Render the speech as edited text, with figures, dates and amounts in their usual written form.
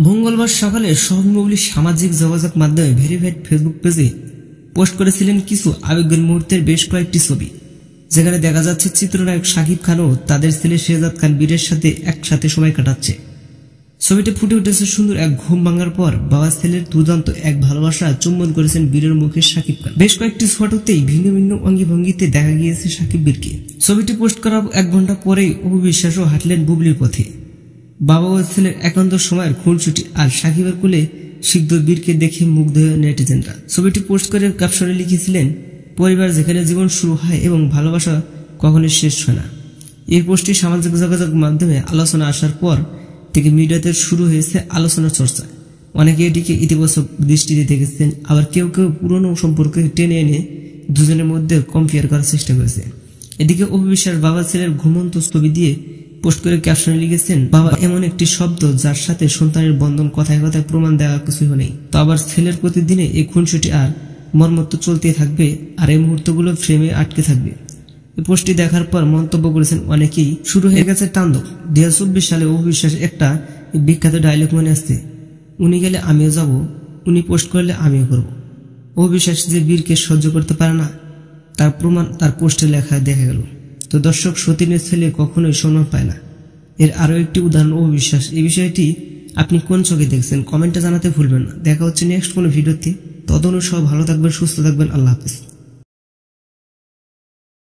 মঙ্গলবার সকালে সহমৌলি সামাজিক যোগাযোগ মাধ্যমে ভেরিফাইড ফেসবুক পেজে পোস্ট করেছিলেন কিছু আবেগের মুহূর্তের বেশ কয়েকটি ছবি, যেখানে দেখা যাচ্ছে চিত্রনায়ক শাকিব খান ও তাদের ছেলে শেহজাদ খান বীরের সাথে একসাথে সময় কাটাচ্ছে। ছবিতে ফুটে উঠেছে সুন্দর এক ঘুম ভাঙার পর বাবা ছেলের দুর্দান্ত এক ভালোবাসা চুম্বন করেছেন বীরের মুখে শাকিব খান। বেশ কয়েকটি ফটোতেই ভিন্ন ভিন্ন অঙ্গিভঙ্গিতে দেখা গিয়েছে শাকিব বীরকে। ছবিটি পোস্ট করার 1 ঘন্টা পরেই অপু বিশ্বাসও হাঁটলেন বুবলির পথে। বাবা ও ছেলের একান্ত সময়ের খুনসুটি আর শাকিবের কোলে সিদ্ধ বীরকে দেখে মুগ্ধ হয়ে নেটিজেনরা। ছবিটি পোস্ট করে ক্যাপশনে লিখেছিলেন, পরিবার যেখানে জীবন শুরু হয় এবং ভালোবাসা কখনোই শেষ হয় না। এই পোস্টটি সামাজিক যোগাযোগ মাধ্যমে আলোচনা আসার পর থেকে মিডিয়াতে শুরু হয়েছে আলোচনা চর্চা। অনেকে এটিকে ইতিবাচক দৃষ্টিতে দেখেছেন, আবার কেউ কেউ পুরনো সম্পর্কে টেনে এনে দুজনের মধ্যে কম্পেয়ার করার চেষ্টা করেছে। এদিকে অপু বিশ্বাস বাবা ছেলের ঘুমন্ত ছবি দিয়ে পোস্ট করে ক্যাপশনে লিখেছেন, বাবা এমন একটি শব্দ যার সাথে সন্তানের বন্ধন কথায় কথায় প্রমাণ দেওয়া কিছুই নেই। তো আবার ছেলের প্রতিদিনে এই খুনসুটি আর মর্মত্ব চলতেই থাকবে, আর এই মুহূর্তগুলো ফ্রেমে আটকে থাকবে। এই পোস্টটি দেখার পর মন্তব্য করেছেন অনেকেই, শুরু হয়ে গেছে তাণ্ডব। 2024 সালে অপু বিশ্বাস একটা বিখ্যাত ডায়লগ মনে আসছে, উনি গেলে আমিও যাব, উনি পোস্ট করলে আমিও করব। অপু বিশ্বাস যে বীরকে সহ্য করতে পারে না তার প্রমাণ তার পোস্টে লেখা দেখা গেল। তো দর্শক, সতীনের ছেলে কখনোই সম্মান পায় না, এর আরো একটি উদাহরণ অপু বিশ্বাস। এই বিষয়টি আপনি কোন চোখে দেখছেন কমেন্টে জানাতে ভুলবেন না। দেখা হচ্ছে নেক্সট কোনো ভিডিওতে। ততক্ষণ সব ভালো থাকবেন, সুস্থ থাকবেন। আল্লাহ হাফেজ।